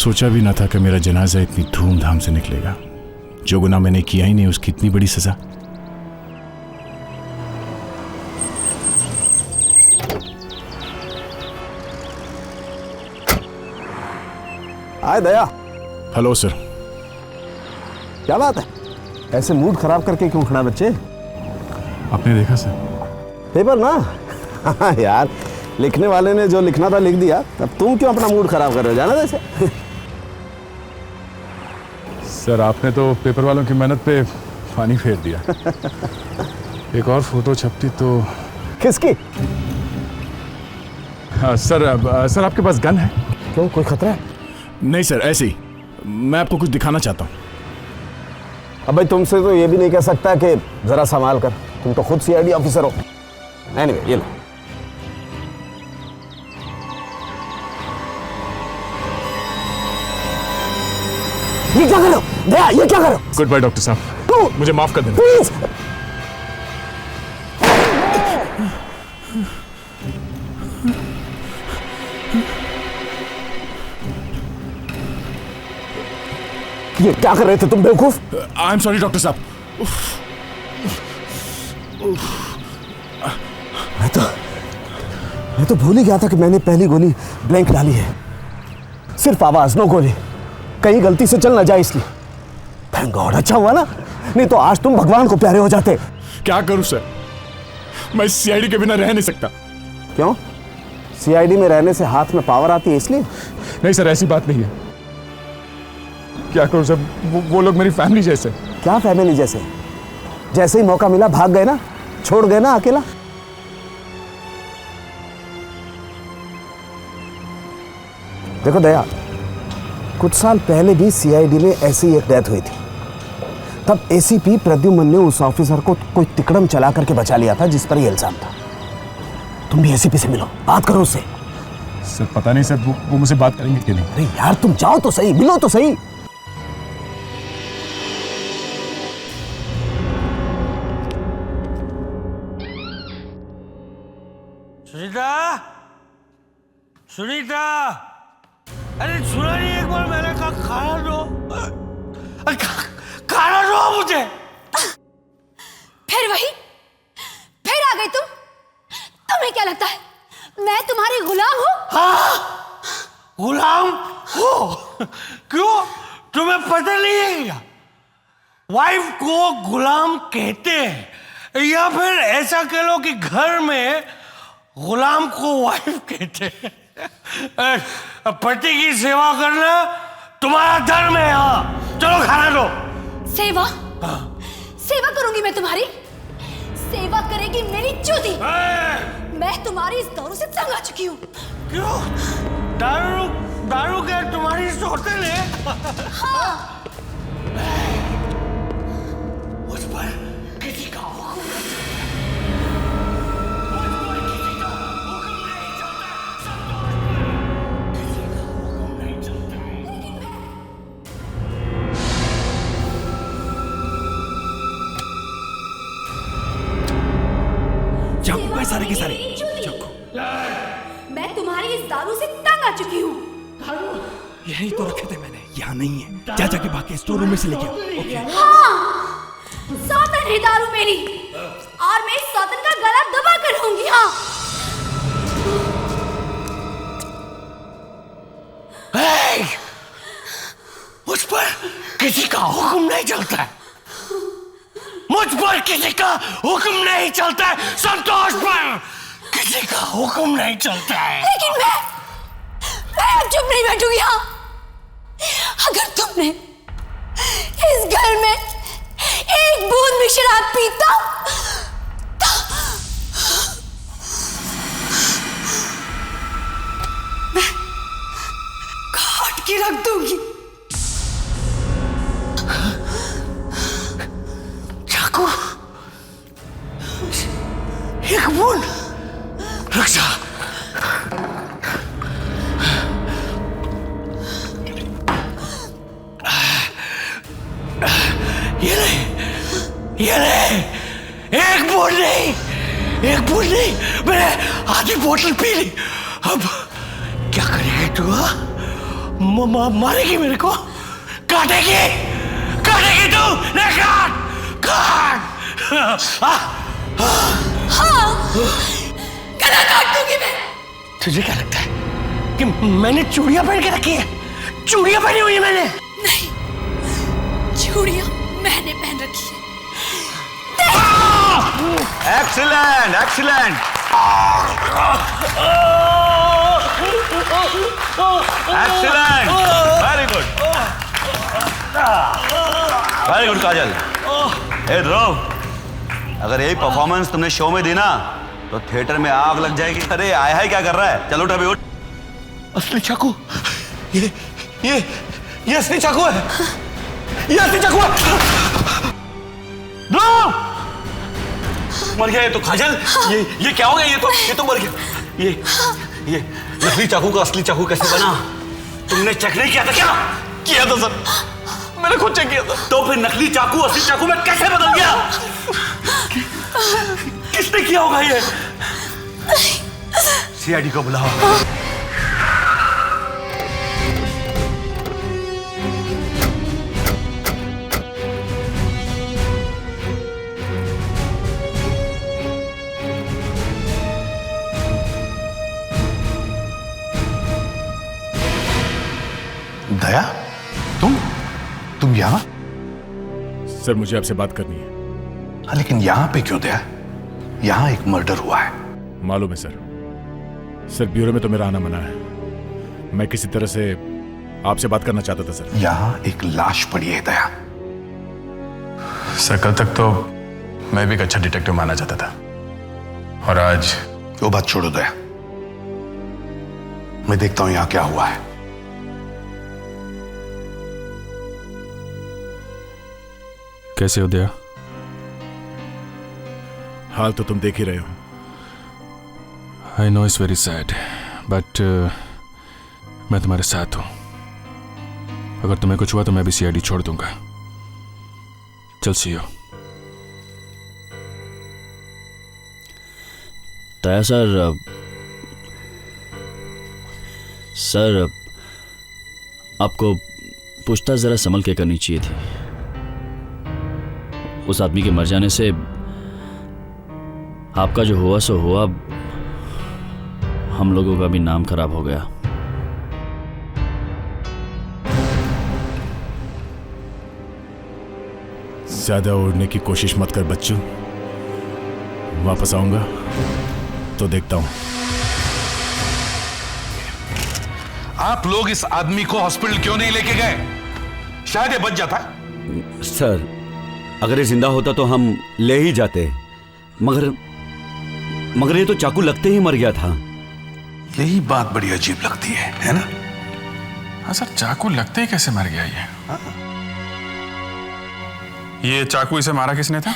सोचा भी ना था कि मेरा जनाजा इतनी धूमधाम से निकलेगा। जो गुनाह मैंने किया ही नहीं उसकी इतनी बड़ी सजा। हाय दया। Hello sir. क्या बात है, ऐसे मूड खराब करके क्यों खड़ा बच्चे? आपने देखा सर पेपर ना? हाँ यार, लिखने वाले ने जो लिखना था लिख दिया, अब तुम क्यों अपना मूड खराब कर रहे हो? जाना जैसे। सर आपने तो पेपर वालों की मेहनत पे पानी फेर दिया। एक और फोटो छपती तो। किसकी? हाँ सर आपके पास गन है? क्यों, कोई खतरा है? नहीं सर, ऐसे ही मैं आपको कुछ दिखाना चाहता हूँ। अब भाई तुमसे तो ये भी नहीं कह सकता कि जरा संभाल कर, तुम तो खुद सीआईडी ऑफिसर हो। एनीवे, ये लो। ये क्या कर रहे हो दया, ये क्या कर रहे हो? गुड बाय डॉक्टर साहब, मुझे माफ कर देना प्लीज। ये क्या कर रहे थे तुम बेवकूफ? आई एम सॉरी डॉक्टर साहब। मैं तो भूल ही गया था कि मैंने पहली गोली ब्लैंक डाली है। सिर्फ आवाज, नो गोली। कहीं गलती से चल ना जाए इसलिए। थैंक गॉड, अच्छा हुआ ना, नहीं तो आज तुम भगवान को प्यारे हो जाते। क्या करूं सर, मैं सीआईडी के बिना रह नहीं सकता। क्यों? सीआईडी में रहने से हाथ में पावर आती है इसलिए? नहीं सर, ऐसी बात नहीं है। क्या करूं सर, वो लोग मेरी फैमिली जैसे। क्या फैमिली जैसे? जैसे ही मौका मिला भाग गए ना, छोड़ गए ना अकेला। देखो दया, कुछ साल पहले भी सीआईडी में ऐसी एक डेथ हुई थी। तब एसीपी प्रद्युमन ने उस ऑफिसर को कोई तिकड़म चला करके बचा लिया था जिस पर ये इल्जाम था। तुम भी एसीपी से मिलो, बात करो उससे। सर पता नहीं सर, वो मुझसे बात करेंगे कि नहीं। अरे यार तुम जाओ तो सही, मिलो तो सही। सुनीता, सुनीता, अरे सुना नहीं एक बार मैंने कहा खाना दो, खाना दो मुझे। फिर आ गई तुम। तुम्हें क्या लगता है मैं तुम्हारी गुलाम हूँ? हाँ, गुलाम हो? क्यों, तुम्हें पता नहीं है क्या? वाइफ को गुलाम कहते हैं, या फिर ऐसा कह लो कि घर में गुलाम को वाइफ कहते हैं। पति की सेवा करना तुम्हारा धर्म है। हाँ चलो खाना दो। सेवा? सेवा करूंगी मैं तुम्हारी? सेवा करेगी मेरी चूती। मैं तुम्हारी इस दारू से तंग आ चुकी हूँ। क्यों? दारू क्या तुम्हारी सौतेन है? हाँ। मुझ पर किसी का हुक्म नहीं चलता। चाकू सारे के सारे चाकू। मैं तुम्हारी इस दारू से तंग आ चुकी हूँ। यही तो रखे थे मैंने, यहाँ नहीं है। जा जाके बाकी स्टोर रूम में से लेके आओ। ओके। हाँ, सौतन है दारू मेरी, और मैं इस सौतन का गला दबा कर रहूंगी। हाँ। मुझ पर किसी का हुक्म नहीं चलता है। मुझ पर किसी का हुक्म नहीं चलता है। संतोष पर किसी का हुक्म नहीं चलता है। लेकिन मैं अब चुप नहीं बैठूंगी। हाँ, अगर तुमने इस घर में एक बूंद भी शराब पीता तो मैं काट के रख दूंगी। चाकू, एक बूंद रख जा। ये ले, एक बूंद नहीं, मैंने आधी बोतल पी ली। अब क्या करेगी तू? मारेगी मेरे को? काटेगी तू? नहीं, काट। हाँ, गला काट दूंगी मैं। तुझे क्या लगता है कि मैंने चूड़ियां पहन के रखी है? चूड़ियां पहनी हुई है मैंने। नहीं, चूड़ियां मैंने पहन रखी है। Excellent excellent excellent, very good Kajal. ए ध्रुव, अगर यही परफॉर्मेंस तुमने शो में दी ना तो थिएटर में आग लग जाएगी। अरे आया है, क्या कर रहा है? चलो उठ अभी, उठ। असली चाकू, ये असली चाकू है। ये असली चाकू है। ध्रुव! मर गया ये तो काजल। ये क्या हो गया? ये तो मर गया। ये नकली चाकू का असली चाकू कैसे बना? तुमने चेक नहीं किया था क्या? किया था सर, मैंने खुद चेक किया था। तो फिर नकली चाकू असली चाकू में कैसे बदल गया? किसने किया होगा ये? सीआईडी को बुलाओ। दया, तुम यहां? सर मुझे आपसे बात करनी है। हाँ, लेकिन यहां पे क्यों दया? यहां एक मर्डर हुआ है। मालूम है सर ब्यूरो में तो मेरा आना मना है। मैं किसी तरह से आपसे बात करना चाहता था सर। यहां एक लाश पड़ी है दया। सर कल तक तो मैं भी एक अच्छा डिटेक्टिव माना जाता था, और आज वो बात छोड़ो दया, मैं देखता हूं यहां क्या हुआ है। कैसे हो दया? हाल तो तुम देख ही रहे हो। I know it's very sad, but मैं तुम्हारे साथ हूं। अगर तुम्हें कुछ हुआ तो मैं भी सीआईडी छोड़ दूंगा। चल सी हो। दया सर, आपको पूछताछ जरा संभल के करनी चाहिए थी। उस आदमी के मर जाने से आपका जो हुआ सो हुआ, हम लोगों का भी नाम खराब हो गया। ज्यादा उड़ने की कोशिश मत कर बच्चू। वापस आऊंगा तो देखता हूं। आप लोग इस आदमी को हॉस्पिटल क्यों नहीं लेके गए? शायद ये बच जाता। सर, अगर ये जिंदा होता तो हम ले ही जाते, मगर ये तो चाकू लगते ही मर गया था। यही बात बड़ी अजीब लगती है ना? हाँ सर, चाकू लगते ही कैसे मर गया ये? ये चाकू इसे मारा किसने था?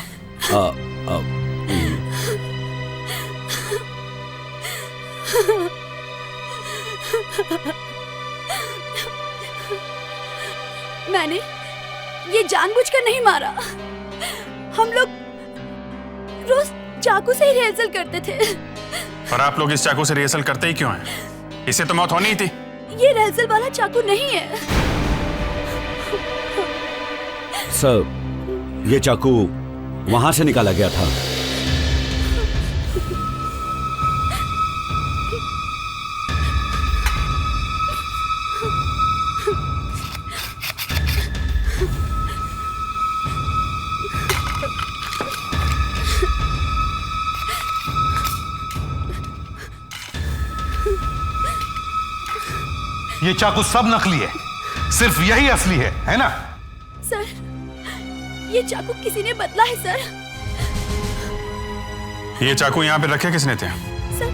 मैंने ये जानबूझकर नहीं मारा। हम लोग रोज चाकू से ही रिहर्सल करते थे। और आप लोग इस चाकू से रिहर्सल करते ही क्यों हैं? इसे तो मौत होनी ही थी। ये रिहर्सल वाला चाकू नहीं है। सर, ये चाकू वहां से निकाला गया था। ये चाकू सब नकली है, सिर्फ यही असली है ना? सर, ये चाकू किसी ने बदला है सर। ये चाकू यहाँ पे रखे किसने थे? सर,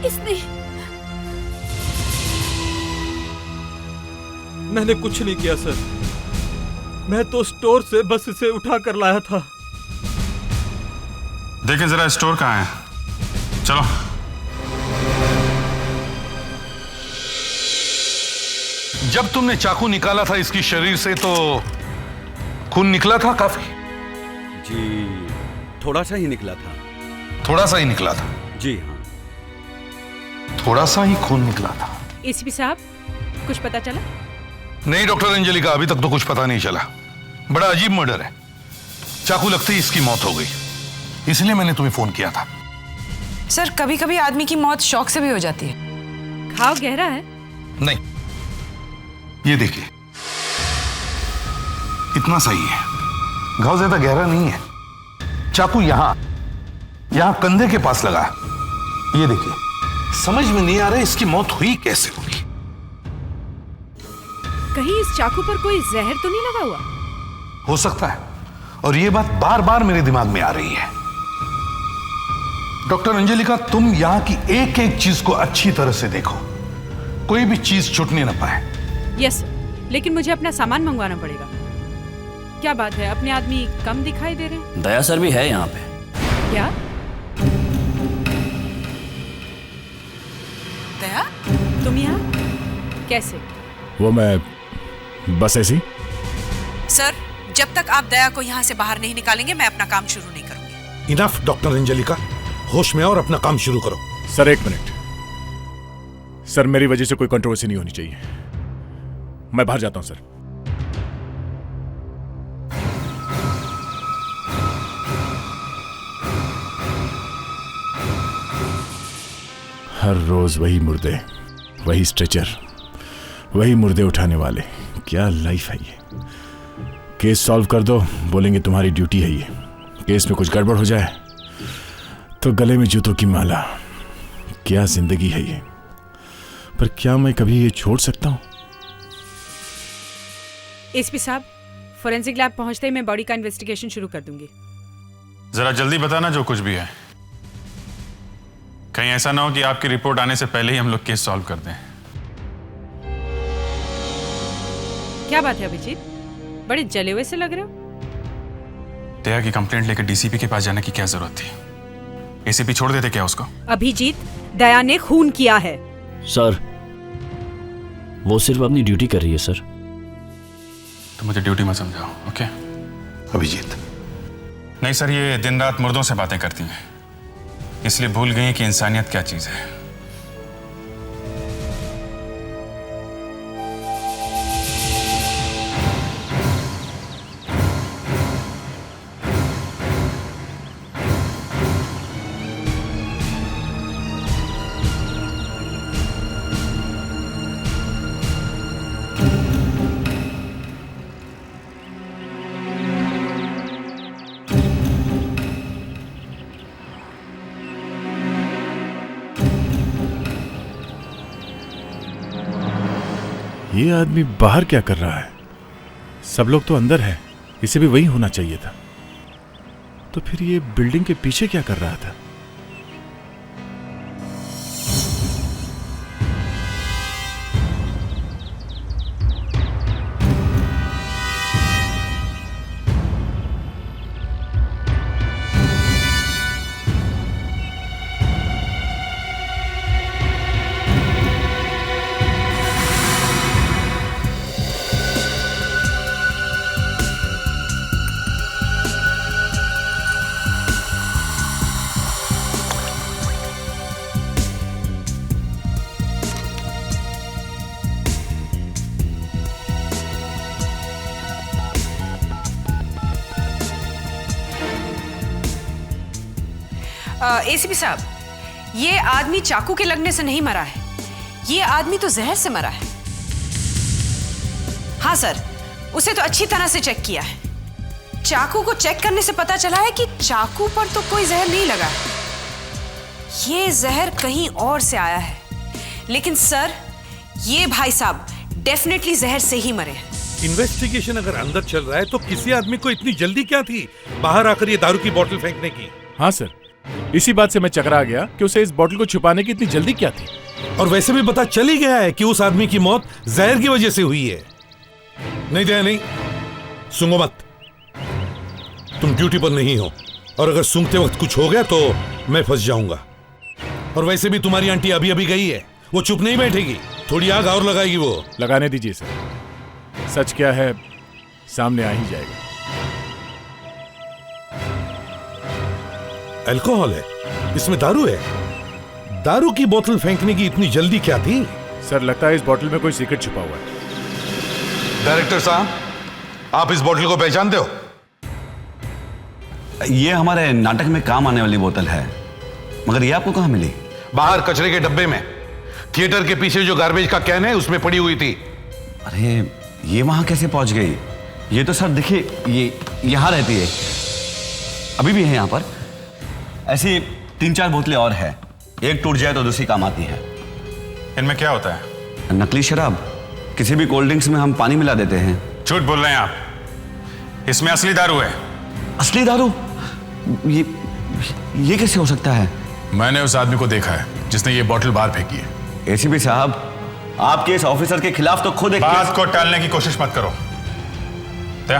इसने। मैंने कुछ नहीं किया सर। मैं तो स्टोर से बस इसे उठा कर लाया था। देखें जरा स्टोर कहाँ है। चलो। जब तुमने चाकू निकाला था इसकी शरीर से तो खून निकला था काफी? जी, थोड़ा सा ही निकला था। थोड़ा सा ही निकला था? जी हाँ, थोड़ा सा ही खून निकला था। एसीपी साहब, कुछ पता चला? नहीं डॉक्टर अंजलिका, अभी तक तो कुछ पता नहीं चला। बड़ा अजीब मर्डर है, चाकू लगते ही इसकी मौत हो गई, इसलिए मैंने तुम्हें फोन किया था। सर कभी कभी आदमी की मौत शौक से भी हो जाती है। घाव गहरा है? नहीं, ये देखिए, इतना सही है, घाव ज्यादा गहरा नहीं है। चाकू यहां कंधे के पास लगा, ये देखिए। समझ में नहीं आ रहा इसकी मौत हुई कैसे होगी। कहीं इस चाकू पर कोई जहर तो नहीं लगा हुआ? हो सकता है, और ये बात बार बार मेरे दिमाग में आ रही है। डॉक्टर अंजलिका, तुम यहां की एक एक चीज को अच्छी तरह से देखो, कोई भी चीज छूटने ना पाए। यस, लेकिन मुझे अपना सामान मंगवाना पड़ेगा। क्या बात है, अपने आदमी कम दिखाई दे रहे हैं? दया सर भी है यहाँ पे। क्या? दया, तुम यहाँ कैसे? वो मैं बस ऐसी। सर जब तक आप दया को यहाँ से बाहर नहीं निकालेंगे मैं अपना काम शुरू नहीं करूंगी। इनफ डॉक्टर अंजलिका, होश में और अपना काम शुरू करो। सर एक मिनट, सर मेरी वजह से कोई कंट्रोवर्सी नहीं होनी चाहिए। मैं बाहर जाता हूं सर। हर रोज वही मुर्दे, वही स्ट्रेचर, वही मुर्दे उठाने वाले। क्या लाइफ है ये। केस सॉल्व कर दो, बोलेंगे तुम्हारी ड्यूटी है ये। केस में कुछ गड़बड़ हो जाए तो गले में जूतों की माला। क्या जिंदगी है ये। पर क्या मैं कभी ये छोड़ सकता हूं? एसपी साहब, फोरेंसिक लैब पहुंचते ही मैं बॉडी का इन्वेस्टिगेशन शुरू कर दूंगी। जरा जल्दी बताना जो कुछ भी है, कहीं ऐसा ना हो कि आपकी रिपोर्ट आने से पहले ही हम लोग केस सॉल्व कर दें। क्या बात है अभिजीत, बड़े जले हुए से लग रहे हो। दया की कंप्लेंट लेकर डीसीपी के पास जाने की क्या जरूरत थी? एसीपी छोड़ देते क्या उसको? अभिजीत, दया ने खून किया है। सर वो सिर्फ अपनी ड्यूटी कर रही है सर। तो मुझे ड्यूटी मत समझाओ, ओके? अभिजीत, नहीं सर, ये दिन रात मुर्दों से बातें करती हैं, इसलिए भूल गई कि इंसानियत क्या चीज है। ये आदमी बाहर क्या कर रहा है? सब लोग तो अंदर है, इसे भी वही होना चाहिए था। तो फिर ये बिल्डिंग के पीछे क्या कर रहा था? एसीपी साहब, ये आदमी चाकू के लगने से नहीं मरा है, ये आदमी तो जहर से मरा है। हाँ सर, उसे तो अच्छी तरह से चेक किया है। चाकू को चेक करने से पता चला है कि चाकू पर तो कोई जहर नहीं लगा है, ये जहर कहीं और से आया है। लेकिन सर, ये भाई साहब डेफिनेटली जहर से ही मरे हैं। इन्वेस्टिगेशन अगर अंदर चल रहा है तो किसी आदमी को इतनी जल्दी क्या थी बाहर आकर ये दारू की बोतल फेंकने की? हाँ सर, इसी बात से मैं चकरा गया कि उसे इस बोतल को छुपाने की इतनी जल्दी क्या थी। और वैसे भी पता चल ही गया है कि उस आदमी की मौत जहर की वजह से हुई है। नहीं दया, नहीं सूंघो मत, तुम ड्यूटी पर नहीं हो, और अगर सूंघते वक्त कुछ हो गया तो मैं फंस जाऊंगा। और वैसे भी तुम्हारी आंटी अभी अभी गई है, वो चुप नहीं बैठेगी, थोड़ी आग और लगाएगी। वो लगाने दीजिए सर, सच क्या है सामने आ ही जाएगा। अल्कोहल है, इसमें दारू है। दारू की बोतल फेंकने की इतनी जल्दी क्या थी? सर लगता है इस बोतल में कोई सीक्रेट छुपा हुआ है। डायरेक्टर साहब, आप इस बोतल को पहचानते हो? ये हमारे नाटक में काम आने वाली बोतल है, मगर ये आपको कहाँ मिली? बाहर कचरे के डब्बे में, थिएटर के पीछे जो गार्बेज का कैन है उसमें पड़ी हुई थी। अरे ये वहां कैसे पहुंच गई? ये तो सर देखिए, ये यहां रहती है, अभी भी है यहां पर। ऐसी 3-4 बोतलें और है, एक टूट जाए तो दूसरी काम आती है। इनमें क्या होता है? नकली शराब, किसी भी कोल्ड ड्रिंक्स में हम पानी मिला देते हैं। झूठ बोल रहे हैं आप, इसमें असली दारू है। असली दारू? ये कैसे हो सकता है? मैंने उस आदमी को देखा है जिसने ये बोतल बाहर फेंकी है। एसीपी साहब, आपके इस ऑफिसर के खिलाफ तो खुद एक बात को टालने की कोशिश मत करो। क्या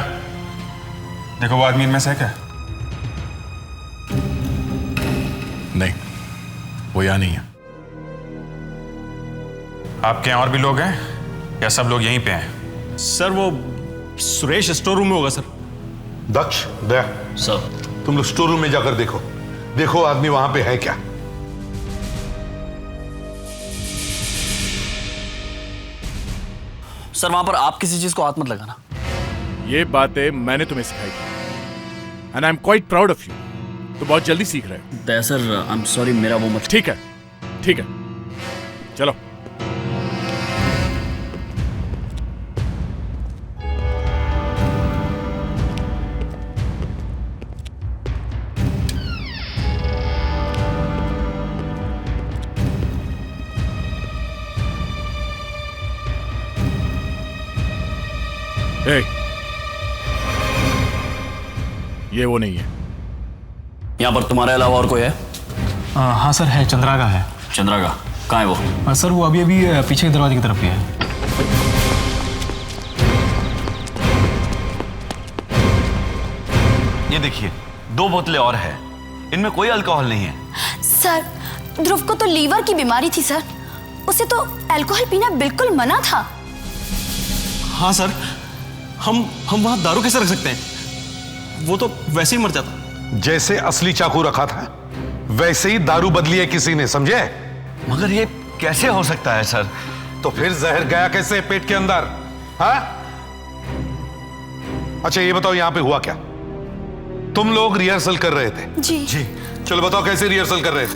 देखो, वो आदमी इनमें से है क्या? नहीं, वो यहाँ नहीं है। आपके यहाँ और भी लोग हैं या सब लोग यहीं पे हैं? सर वो सुरेश स्टोर रूम में होगा सर। दक्ष, दया सर, तुम लोग स्टोर रूम में जाकर देखो, देखो आदमी वहां पे है क्या। सर वहां पर आप किसी चीज को हाथ मत लगाना। ये बातें मैंने तुम्हें सिखाई थी, and I am quite proud of you. तो बहुत जल्दी सीख रहे हो। दया सर, आई एम सॉरी, मेरा वो मत। ठीक है, ठीक है, चलो। ये वो नहीं है। यहाँ पर तुम्हारे अलावा और कोई है? हाँ सर है, चंद्रागा है। चंद्रागा कहाँ है वो? सर वो अभी अभी पीछे के दरवाजे की तरफ ही है। ये देखिए, 2 बोतलें और है, इनमें कोई अल्कोहल नहीं है। सर ध्रुव को तो लीवर की बीमारी थी सर, उसे तो अल्कोहल पीना बिल्कुल मना था। हाँ सर, हम वहां दारू कैसे रख सकते हैं? वो तो वैसे ही मर जाता। जैसे असली चाकू रखा था वैसे ही दारू बदली है किसी ने, समझे? मगर ये कैसे हो सकता है सर? तो फिर जहर गया कैसे पेट के अंदर? हाँ? अच्छा ये बताओ, यहां पे हुआ क्या? तुम लोग रिहर्सल कर रहे थे? जी जी। चलो बताओ कैसे रिहर्सल कर रहे थे,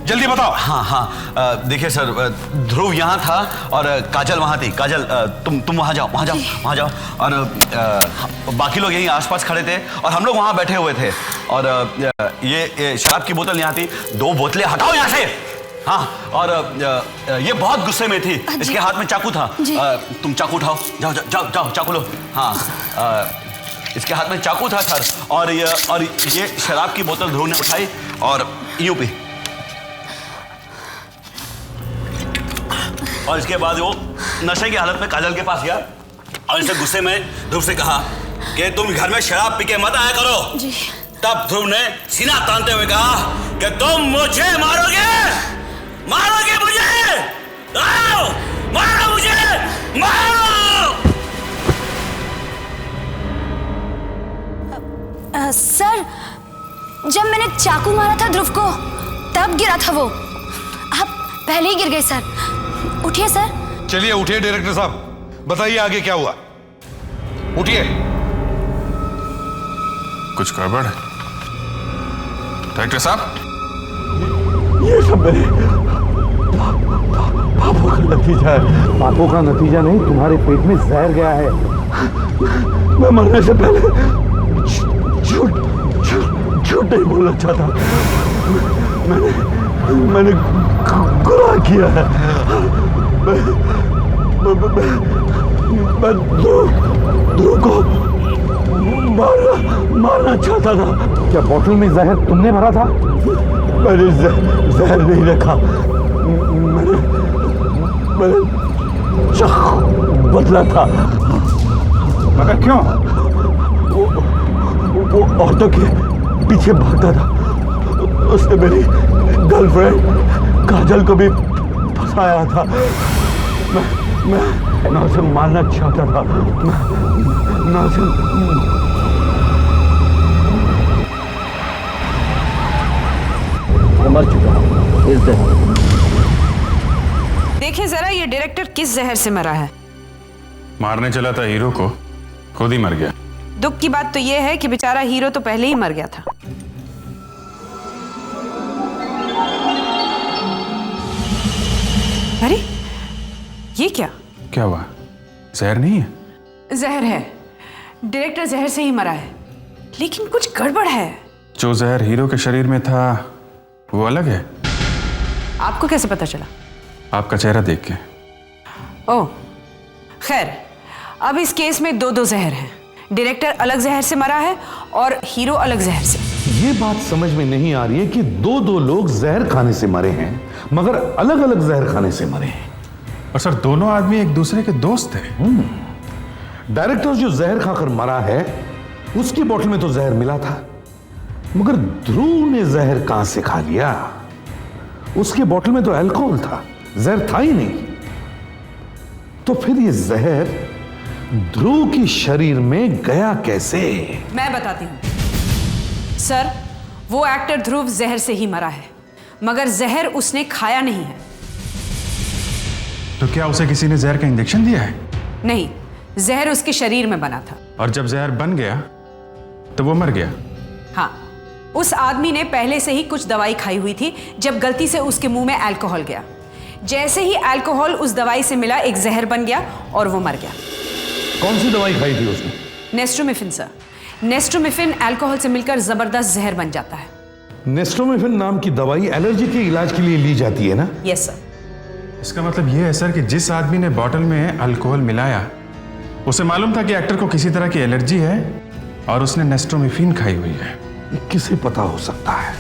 जल्दी बताओ। हाँ हाँ, देखिए सर, ध्रुव यहाँ था और काजल वहाँ थी। काजल, तुम वहाँ जाओ, वहाँ जाओ, वहाँ जाओ। और बाकी लोग यहीं आसपास खड़े थे और हम लोग वहाँ बैठे हुए थे। और ये शराब की बोतल यहाँ थी। 2 बोतलें हटाओ यहाँ से। हाँ, और ये बहुत गुस्से में थी, इसके हाथ में चाकू था। तुम चाकू उठाओ, जाओ जाओ जाओ, चाकू लो। हाँ, इसके हाथ में चाकू था सर, और ये शराब की बोतल ध्रुव ने उठाई और यूं पी। और इसके बाद वो नशे की हालत में काजल के पास गया और इसे गुस्से में ध्रुव से कहा कि तुम घर में शराब पी के मत आया करो। जी। तब ध्रुव ने सीना तानते हुए कहा कि तुम मुझे मारोगे, मारोगे मुझे, आओ, मारो मुझे, मारो। सर जब मैंने चाकू मारा था ध्रुव को तब गिरा था वो। आप पहले ही गिर गए सर। उठिए सर। चलिए उठिए डायरेक्टर साहब, बताइए आगे क्या हुआ। उठिए। कुछ गड़बड़ है डायरेक्टर साहब? ये सब मेरे पापों का नतीजा है। पापों का नतीजा नहीं, तुम्हारे पेट में जहर गया है। मैं मरने से पहले झूठ नहीं बोलना चाहता। मैंने गुनाह किया है। मैं ध्रुव को मारना चाहता था। क्या बोतल में जहर तुमने भरा था? मैंने जहर नहीं रखा, मैंने चाकू बदला था। मगर क्यों? वो औरतों के पीछे भागता था। उसने मेरी गर्लफ्रेंड काजल को भी फंसाया था। मैं उसे मारना चाहता था। मैं उसे मर चुका हूं इस जहर। देखिए जरा ये डायरेक्टर किस जहर से मरा है। मारने चला था हीरो को, खुद ही मर गया। दुख की बात तो यह है कि बेचारा हीरो तो पहले ही मर गया था। अरे ये क्या? क्या हुआ? जहर नहीं है? जहर है। डायरेक्टर जहर से ही मरा है, लेकिन कुछ गड़बड़ है। जो जहर हीरो के शरीर में था वो अलग है। आपको कैसे पता चला? आपका चेहरा देख के। ओह, खैर, अब इस केस में दो जहर हैं। डायरेक्टर अलग जहर से मरा है और हीरो अलग जहर से। ये बात समझ में नहीं आ रही है कि दो लोग जहर खाने से मरे हैं, मगर अलग अलग जहर खाने से मरे हैं। और सर, दोनों आदमी एक दूसरे के दोस्त थे। डायरेक्टर जो जहर खाकर मरा है उसकी बोतल में तो जहर मिला था, मगर ध्रुव ने जहर कहां से खा लिया? उसके बोतल में तो अल्कोहल था, जहर था ही नहीं। तो फिर ये जहर ध्रुव की शरीर में गया कैसे? मैं बताती हूं सर। वो एक्टर ध्रुव जहर से ही मरा है, मगर जहर उसने खाया नहीं है। तो क्या उसे किसी ने जहर का इंजेक्शन दिया है? नहीं, जहर उसके शरीर में बना था। और जब जहर बन गया तो वो मर गया? हाँ, उस आदमी ने पहले से ही कुछ दवाई खाई हुई थी जब गलती से उसके मुंह में अल्कोहल गया। जैसे ही अल्कोहल उस दवाई से मिला, एक जहर बन गया और वो मर गया। कौन सी दवाई खाई थी उसने? नेस्ट्रोमिफिन सर। नेस्ट्रोमिफिन अल्कोहल से मिलकर जबरदस्त जहर बन जाता है। नेस्ट्रोमिफिन नाम की दवाई एलर्जी के इलाज के लिए ली जाती है ना? Yes sir. इसका मतलब ये है सर कि जिस आदमी ने बॉटल में अल्कोहल मिलाया उसे मालूम था कि एक्टर को किसी तरह की एलर्जी है और उसने नेस्ट्रोमिफिन खाई हुई है। किसे पता हो सकता है?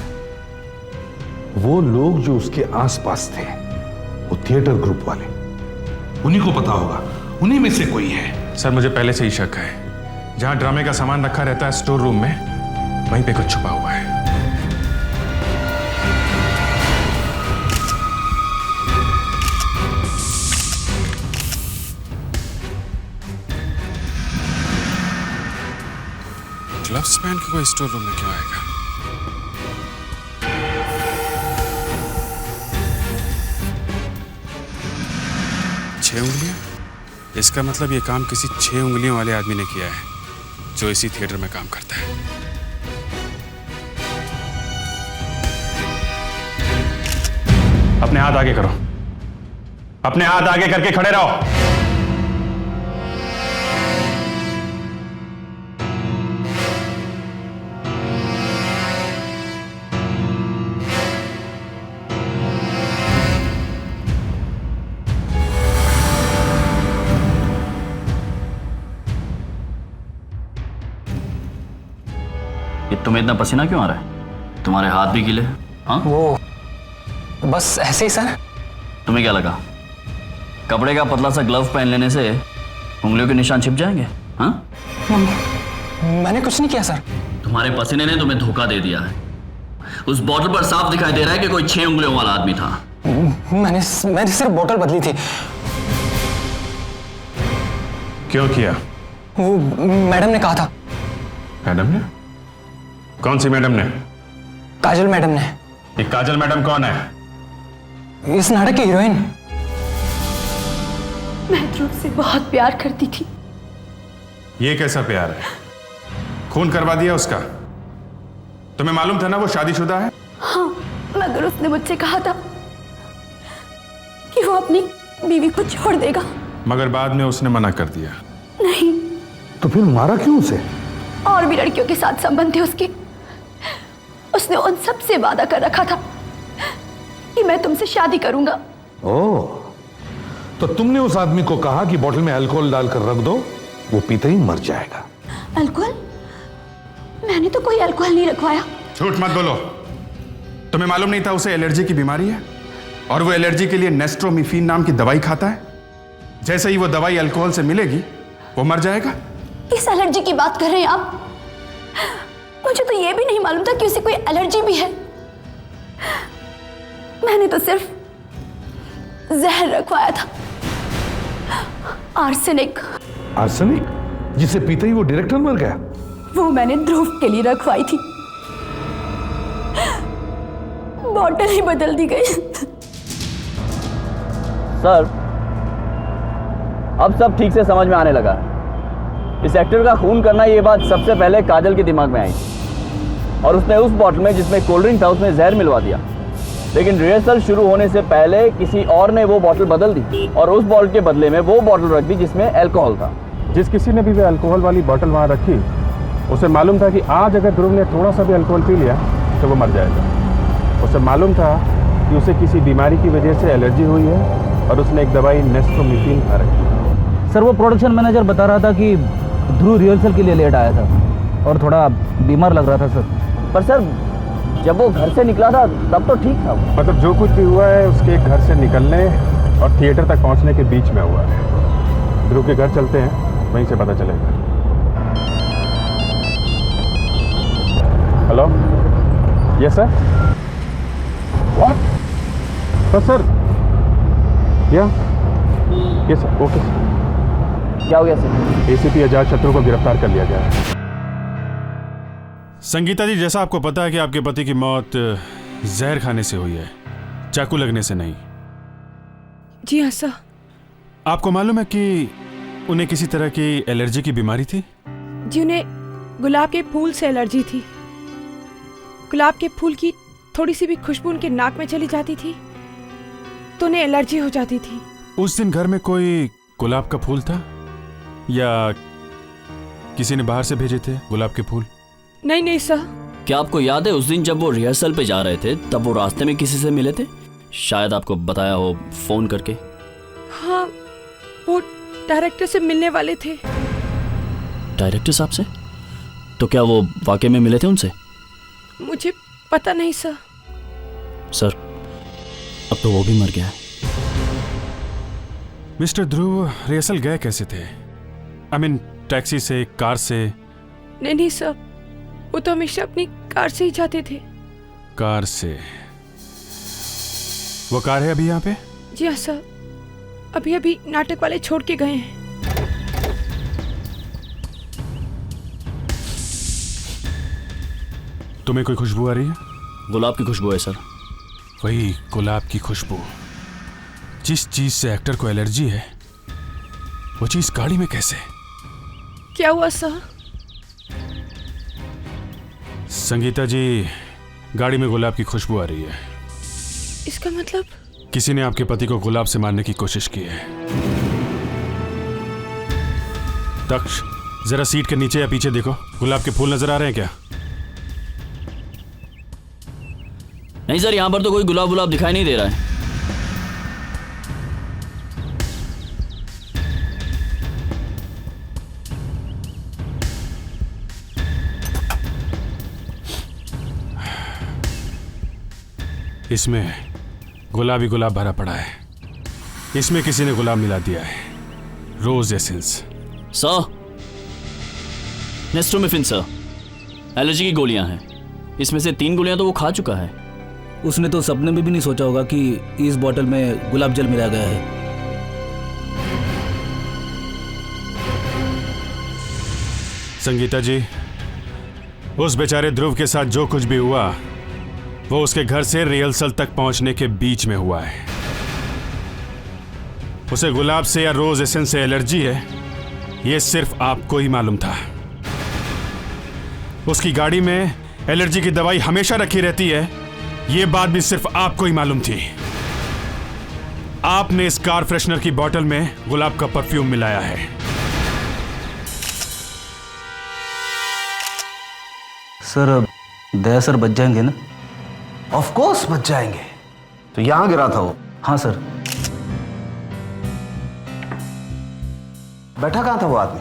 वो लोग जो उसके आसपास थे, वो थिएटर ग्रुप वाले, उन्हीं को पता होगा, उन्हीं में से कोई है। सर, मुझे पहले से ही शक है। जहां ड्रामे का सामान रखा रहता है स्टोर रूम में, वहीं पे कुछ छुपा हुआ है। ग्लव्स पहन के कोई स्टोर रूम में क्यों आएगा? छह उंगलियां? इसका मतलब ये काम किसी 6 उंगलियों वाले आदमी ने किया है जो इसी थिएटर में काम करता है। अपने हाथ आगे करो, अपने हाथ आगे करके खड़े रहो। तुम्हें इतना पसीना क्यों आ रहा है? तुम्हारे हाथ भी गीले? हाँ, वो बस ऐसे ही सर। तुम्हें क्या लगा कपड़े का पतला सा ग्लव पहन लेने से उंगलियों के निशान छिप जाएंगे? हाँ, मैंने कुछ नहीं किया सर। तुम्हारे पसीने ने तुम्हें धोखा दे दिया है। उस बोतल पर साफ दिखाई दे रहा है कि कोई 6 उंगलियों वाला आदमी था। मैंने सिर्फ बोतल बदली थी। क्यों किया? वो मैडम ने कहा था। मैडम ने? कौन सी मैडम ने? काजल मैडम ने। ये काजल मैडम कौन है? इस नाटक की हीरोइन। मैं ध्रुव से बहुत प्यार करती थी। ये कैसा प्यार है? खून करवा दिया उसका? तुम्हें मालूम था ना वो शादीशुदा है? हाँ, मगर उसने मुझसे कहा था कि वो अपनी बीवी को छोड़ देगा। मगर बाद में उसने मना कर दिया। नहीं। तो फिर मारा क्यों उसे? और भी लड़कियों के साथ संबंध थे उसके। उसने उन सब से वादा कर रखा था कि मैं तुमसे शादी करूंगा। ओह, तो तुमने उस आदमी को कहा कि बोतल में अल्कोहल डालकर रख दो, वो पीते ही मर जाएगा। अल्कोहल? मैंने तो कोई अल्कोहल नहीं रखवाया। झूठ मत बोलो। तुम्हें मालूम नहीं था उसे एलर्जी की बीमारी है और वो एलर्जी के लिए नेस्ट्रोमिफिन नाम की दवाई खाता है? जैसे ही वो दवाई अल्कोहल से मिलेगी वो मर जाएगा। किस एलर्जी की बात कर रहे हैं आप? मुझे तो यह भी नहीं मालूम था कि उसे कोई एलर्जी भी है। मैंने तो सिर्फ जहर रखवाया था, आर्सेनिक। आर्सेनिक? जिसे पीते ही वो डायरेक्टर मर गया? वो मैंने ध्रुव के लिए रखवाई थी। बॉटल ही बदल दी गई। सर, अब सब ठीक से समझ में आने लगा। इस एक्टर का खून करना, ये बात सबसे पहले काजल के दिमाग में आई और उसने उस बॉटल में जिसमें कोल्ड ड्रिंक था उसमें जहर मिलवा दिया। लेकिन रिहर्सल शुरू होने से पहले किसी और ने वो बॉटल बदल दी और उस बॉटल के बदले में वो बॉटल रख दी जिसमें अल्कोहल था। जिस किसी ने भी वो अल्कोहल वाली बॉटल वहाँ रखी, उसे मालूम था कि आज अगर ध्रुव ने थोड़ा सा भी अल्कोहल पी लिया तो वो मर जाएगा। उसे मालूम था कि उसे किसी बीमारी की वजह से एलर्जी हुई है और उसने एक दवाई नेस्ट्रोमिफिन खा रखी। सर वो प्रोडक्शन मैनेजर बता रहा था कि ध्रुव रिहर्सल के लिए लेट आया था और थोड़ा बीमार लग रहा था सर। पर सर जब वो घर से निकला था तब तो ठीक था। मतलब जो कुछ भी हुआ है उसके घर से निकलने और थिएटर तक पहुंचने के बीच में हुआ है। ध्रुव के घर चलते हैं, वहीं से पता चलेगा। Hello, yes sir. What sir? या यस सर, ओके सर। क्या हो गया सर? एसीपी अजात शत्रु को गिरफ्तार कर लिया गया है। संगीता जी, जैसा आपको पता है कि आपके पति की मौत जहर खाने से हुई है, चाकू लगने से नहीं। जी हाँ सर। आपको मालूम है कि उन्हें किसी तरह की एलर्जी की बीमारी थी? जी, उन्हें गुलाब के फूल से एलर्जी थी। गुलाब के फूल की थोड़ी सी भी खुशबू उनके नाक में चली जाती थी तो उन्हें एलर्जी हो जाती थी। उस दिन घर में कोई गुलाब का फूल था या किसी ने बाहर से भेजे थे गुलाब के फूल? नहीं नहीं सर। क्या आपको याद है उस दिन जब वो रिहर्सल पे जा रहे थे तब वो रास्ते में किसी से मिले थे? शायद आपको बताया हो फोन करके। हाँ, वो डायरेक्टर से मिलने वाले थे। डायरेक्टर साहब से? तो क्या वो वाकई में मिले थे उनसे? मुझे पता नहीं सर। सर अब तो वो भी मर गया है। मिस्टर ध्रुव रिहर्सल गए कैसे थे? आई मीन टैक्सी से, कार से? नहीं नहीं सर, वो तो हमेशा अपनी कार से ही जाते थे। कार से? वो कार है अभी यहाँ पे? जी हाँ सर, अभी अभी नाटक वाले छोड़ के गए हैं। तुम्हें कोई खुशबू आ रही है? गुलाब की खुशबू है सर। वही गुलाब की खुशबू। जिस चीज से एक्टर को एलर्जी है वो चीज गाड़ी में कैसे? क्या हुआ सर? संगीता जी, गाड़ी में गुलाब की खुशबू आ रही है। इसका मतलब? किसी ने आपके पति को गुलाब से मारने की कोशिश की है। दक्ष, जरा सीट के नीचे या पीछे देखो, गुलाब के फूल नजर आ रहे हैं क्या? नहीं सर, यहां पर तो कोई गुलाब गुलाब दिखाई नहीं दे रहा है। इसमें गुलाबी गुलाब भरा पड़ा है। इसमें किसी ने गुलाब मिला दिया है, रोज एसेंस। सर, नेस्ट्रोमिफिन सर, एलर्जी की गोलियां हैं। इसमें से 3 गोलियां तो वो खा चुका है। उसने तो सपने में भी नहीं सोचा होगा कि इस बोतल में गुलाब जल मिलाया गया है। संगीता जी, उस बेचारे ध्रुव के साथ जो कुछ भी हुआ वो उसके घर से रिहर्सल तक पहुंचने के बीच में हुआ है। उसे गुलाब से या रोज एसेंस से एलर्जी है, यह सिर्फ आपको ही मालूम था। उसकी गाड़ी में एलर्जी की दवाई हमेशा रखी रहती है, यह बात भी सिर्फ आपको ही मालूम थी। आपने इस कार फ्रेशनर की बोतल में गुलाब का परफ्यूम मिलाया है। सर, दया सर बच जाएंगे ना? ऑफ कोर्स बच जाएंगे। तो यहां गिरा था वो? हाँ सर। बैठा कहां था वो आदमी?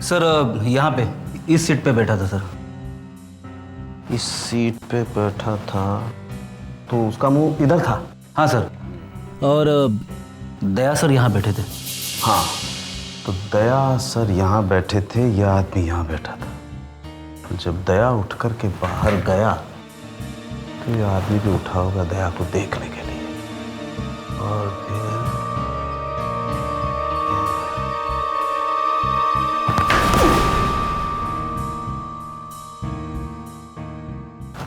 सर यहाँ पे इस सीट पे बैठा था सर। इस सीट पे बैठा था तो उसका मुंह इधर था? हाँ सर। और दया सर यहाँ बैठे थे। हाँ, तो दया सर यहाँ बैठे थे, यह आदमी यहाँ बैठा था। जब दया उठ कर के बाहर गया तो यह आदमी भी उठा होगा दया को देखने के लिए, और फिर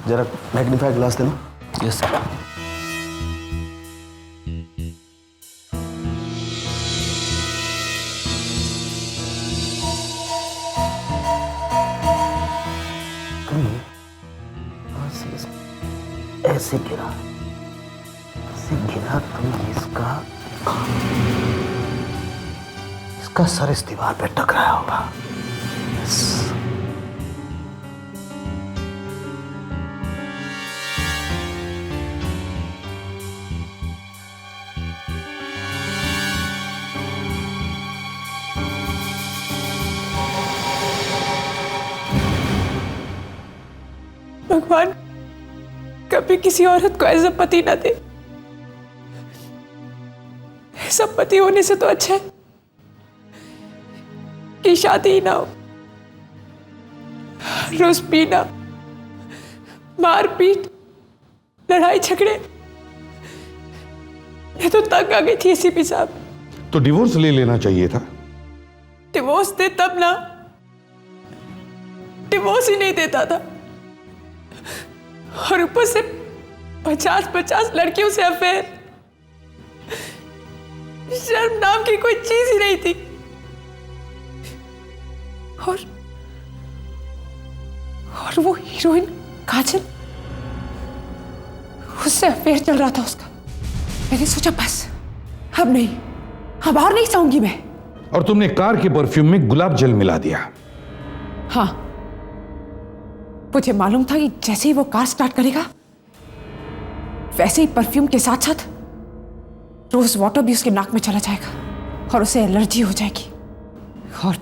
जरा मैग्नीफायर ग्लास देना। Yes sir. ऐसे गिरा तो इसका सर इस दीवार पे टकराया होगा। भगवान कभी किसी औरत को ऐसा पति ना दे। ऐसा पति होने से तो अच्छा है कि शादी ही ना हो। रोज पीना, मारपीट, लड़ाई झगड़े। मैं तो तंग आ गई थी एसीपी साहब। तो डिवोर्स ले लेना चाहिए था। डिवोर्स दे तब ना, डिवोर्स ही नहीं देता था और ऊपर से 50-50 लड़कियों से अफेयर। शर्म नाम की कोई चीज ही नहीं थी। और वो हीरोइन काजल, उससे अफेयर चल रहा था उसका। मैंने सोचा बस अब नहीं, अब और नहीं सहूंगी मैं। और तुमने कार के परफ्यूम में गुलाब जल मिला दिया। हाँ, मुझे मालूम था कि जैसे ही वो कार स्टार्ट करेगा वैसे ही परफ्यूम के साथ साथ रोज वाटर भी उसके नाक में चला जाएगा और उसे एलर्जी हो जाएगी। और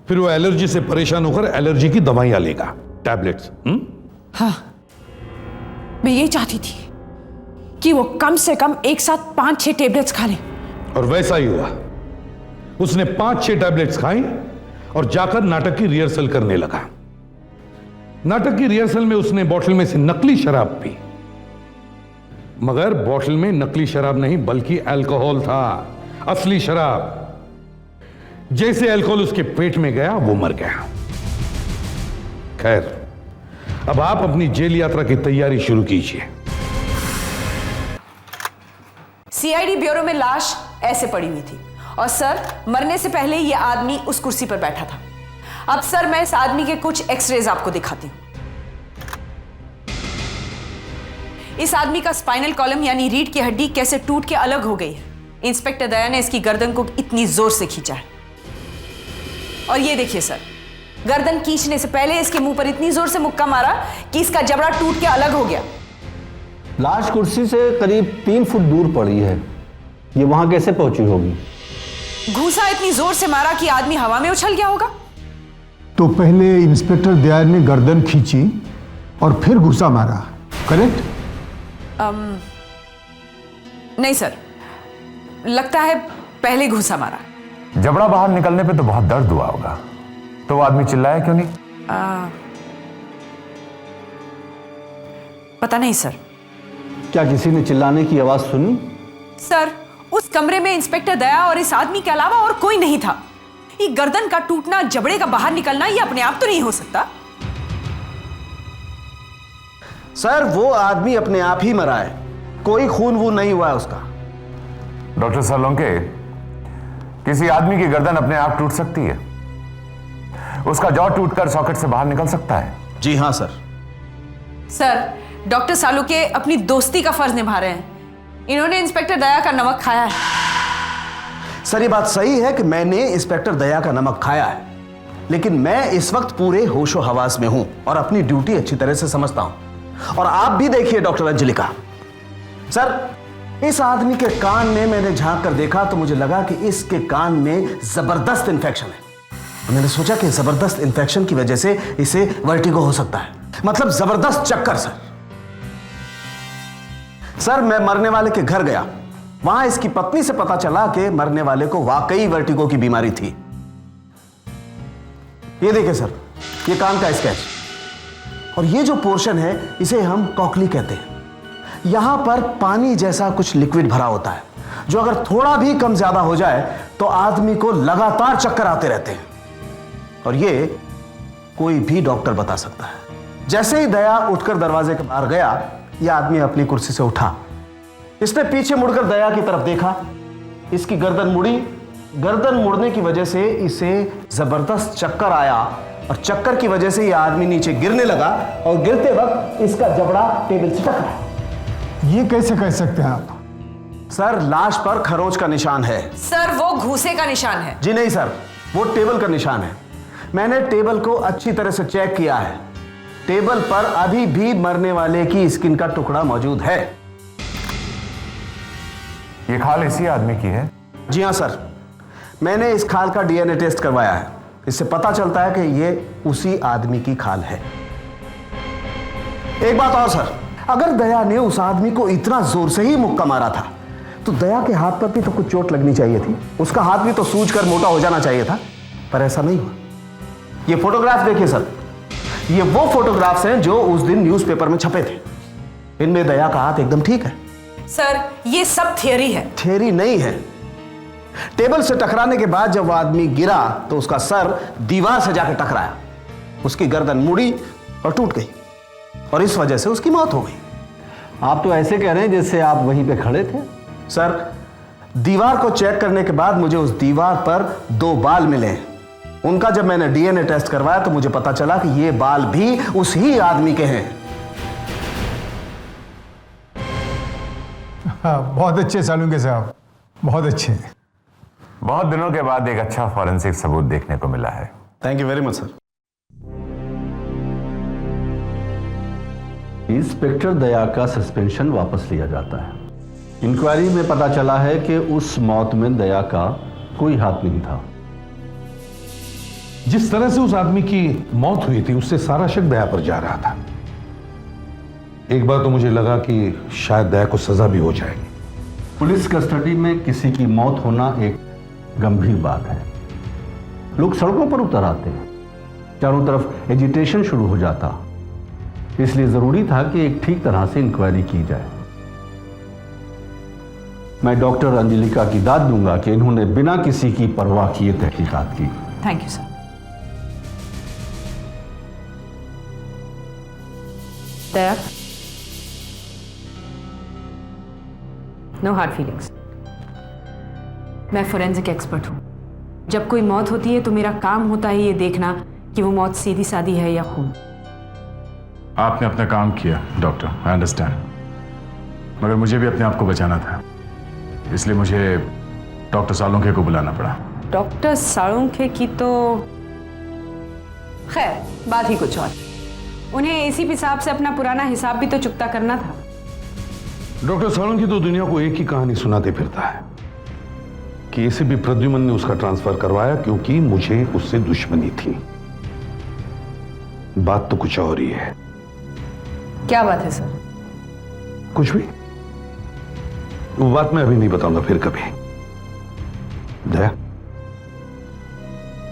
फिर वो एलर्जी से परेशान होकर एलर्जी की दवाइयां लेगा, टैबलेट्स। हाँ, मैं ये चाहती थी कि वो कम से कम एक साथ 5-6 टैबलेट्स खा ले। और वैसा ही हुआ। उसने 5-6 टैबलेट्स खाई और जाकर नाटक की रिहर्सल करने लगा। नाटक की रिहर्सल में उसने बोतल में से नकली शराब पी, मगर बोतल में नकली शराब नहीं बल्कि अल्कोहल था, असली शराब। जैसे अल्कोहल उसके पेट में गया वो मर गया। खैर, अब आप अपनी जेल यात्रा की तैयारी शुरू कीजिए। सीआईडी ब्यूरो में लाश ऐसे पड़ी हुई थी और सर मरने से पहले यह आदमी उस कुर्सी पर बैठा था। अब सर मैं इस आदमी के कुछ एक्सरेज आपको दिखाती हूं। इस आदमी का स्पाइनल कॉलम यानी रीढ़ की हड्डी कैसे टूट के अलग हो गई है। इंस्पेक्टर दया ने इसकी गर्दन को इतनी जोर से खींचा है और ये देखिए सर, गर्दन खींचने से पहले इसके मुंह पर इतनी जोर से मुक्का मारा कि इसका जबड़ा टूट के अलग हो गया। लाश कुर्सी से करीब 3 फुट दूर पड़ी है, ये वहां कैसे पहुंची होगी? घूसा इतनी जोर से मारा कि आदमी हवा में उछल गया होगा। तो पहले इंस्पेक्टर दयाल ने गर्दन खींची और फिर घुसा मारा, करेक्ट? नहीं सर, लगता है पहले घुसा मारा। जबड़ा बाहर निकलने पे तो बहुत दर्द हुआ होगा, तो वो आदमी चिल्लाया क्यों नहीं? पता नहीं सर। क्या किसी ने चिल्लाने की आवाज सुनी? सर, उस कमरे में इंस्पेक्टर दया और इस आदमी के अलावा और कोई नहीं था। ये गर्दन का टूटना, जबड़े का बाहर निकलना, ये अपने आप तो नहीं हो सकता। सर, वो आदमी अपने आप ही मरा है, कोई खून वून नहीं हुआ है उसका। डॉक्टर सालोंके, किसी आदमी की गर्दन अपने आप टूट सकती है, उसका जॉ टूटकर सॉकेट से बाहर निकल सकता है। जी हाँ सर। सर, डॉक्टर सालुके अपनी दोस्ती का फर्ज निभा रहे हैं। इन्होंने इंस्पेक्टर दया का नमक खाया है। सर, ये बात सही है कि मैंने इंस्पेक्टर दया का नमक खाया है, लेकिन मैं इस वक्त पूरे होशो हवास में हूं और अपनी ड्यूटी अच्छी तरह से समझता हूं। और आप भी देखिए डॉक्टर अंजलिका, सर, इस आदमी के कान में मैंने झांक कर देखा तो मुझे लगा कि इसके कान में जबरदस्त इंफेक्शन है। मैंने सोचा कि जबरदस्त इंफेक्शन की वजह से इसे वर्टिगो हो सकता है, मतलब जबरदस्त चक्कर। सर, मैं मरने वाले के घर गया, वहां इसकी पत्नी से पता चला कि मरने वाले को वाकई वर्टिगो की बीमारी थी। ये देखिए सर, ये कान का स्केच, और ये जो पोर्शन है इसे हम कॉकली कहते हैं। यहां पर पानी जैसा कुछ लिक्विड भरा होता है, जो अगर थोड़ा भी कम ज्यादा हो जाए तो आदमी को लगातार चक्कर आते रहते हैं, और ये कोई भी डॉक्टर बता सकता है। जैसे ही दया उठकर दरवाजे के बाहर गया, यह आदमी अपनी कुर्सी से उठा, इसने पीछे मुड़कर दया की तरफ देखा, इसकी गर्दन मुड़ी। गर्दन मुड़ने की वजह से इसे जबरदस्त चक्कर आया और चक्कर की वजह से ये आदमी नीचे गिरने लगा और गिरते वक्त इसका जबड़ा टेबल से टकरा। ये कैसे कह सकते हैं आप? सर, लाश पर खरोंच का निशान है। सर, वो घूसे का निशान है। जी नहीं सर, वो टेबल का निशान है। मैंने टेबल को अच्छी तरह से चेक किया है। टेबल पर अभी भी मरने वाले की स्किन का टुकड़ा मौजूद है। ये खाल इसी आदमी की है? जी हाँ सर, मैंने इस खाल का डीएनए टेस्ट करवाया है। इससे पता चलता है कि ये उसी आदमी की खाल है। एक बात और सर, अगर दया ने उस आदमी को इतना जोर से ही मुक्का मारा था तो दया के हाथ पर भी तो कुछ चोट लगनी चाहिए थी। उसका हाथ भी तो सूजकर मोटा हो जाना चाहिए था, पर ऐसा नहीं हुआ। ये फोटोग्राफ देखिए सर, ये वो फोटोग्राफ्स हैं जो उस दिन न्यूज़पेपर में छपे थे। इनमें दया का हाथ एकदम ठीक है। सर, ये सब थियरी है। थियरी नहीं है। टेबल से टकराने के बाद जब वो आदमी गिरा तो उसका सर दीवार से जाकर टकराया, उसकी गर्दन मुड़ी और टूट गई और इस वजह से उसकी मौत हो गई। आप तो ऐसे कह रहे हैं जैसे आप वहीं पे खड़े थे। सर, दीवार को चेक करने के बाद मुझे उस दीवार पर 2 बाल मिले। उनका जब मैंने डीएनए टेस्ट करवाया तो मुझे पता चला कि ये बाल भी उस ही आदमी के हैं। हाँ, बहुत अच्छे सालुंके साहब, बहुत अच्छे। बहुत दिनों के बाद एक अच्छा फॉरेंसिक सबूत देखने को मिला है। Thank you very much sir. Inspector Daya का सस्पेंशन वापस लिया जाता है। इंक्वायरी में पता चला है कि उस मौत में दया का कोई हाथ नहीं था। जिस तरह से उस आदमी की मौत हुई थी उससे सारा शक दया पर जा रहा था। एक बार तो मुझे लगा कि शायद दया को सजा भी हो जाएगी। पुलिस कस्टडी में किसी की मौत होना एक गंभीर बात है। लोग सड़कों पर उतर आते हैं, चारों तरफ एजिटेशन शुरू हो जाता। इसलिए जरूरी था कि एक ठीक तरह से इंक्वायरी की जाए। मैं डॉक्टर अंजलिका की दाद दूंगा कि इन्होंने बिना किसी की परवाह किए तहकीकात की। Thank you sir. Daya, no hard feelings. मैं फोरेंसिक एक्सपर्ट हूं। जब कोई मौत होती है तो मेरा काम होता है ये देखना कि वो मौत सीधी सादी है या खून। आपने अपना काम किया डॉक्टर, आई अंडरस्टैंड, मगर मुझे भी अपने आप को बचाना था, इसलिए मुझे डॉक्टर सालुंखे को बुलाना पड़ा। डॉक्टर सालुंखे की तो खैर बात ही कुछ और। उन्हें एसीपी साहब से अपना पुराना हिसाब भी तो चुकता करना था। डॉक्टर सालुंखे तो दुनिया को एक ही कहानी सुनाते फिरता है कि एसीपी प्रद्युमन ने उसका ट्रांसफर करवाया क्योंकि मुझे उससे दुश्मनी थी। बात तो कुछ और ही है। क्या बात है सर? कुछ भी, वो बात मैं अभी नहीं बताऊंगा, फिर कभी। दया,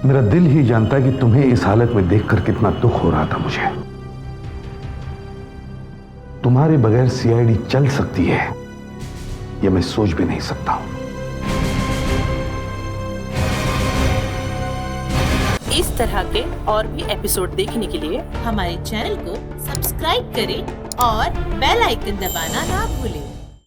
मेरा दिल ही जानता है कि तुम्हें इस हालत में देखकर कितना दुख हो रहा था मुझे। तुम्हारे बगैर सीआईडी चल सकती है यह मैं सोच भी नहीं सकता हूं। इस तरह के और भी एपिसोड देखने के लिए हमारे चैनल को सब्सक्राइब करें और बेल आइकन दबाना ना भूलें।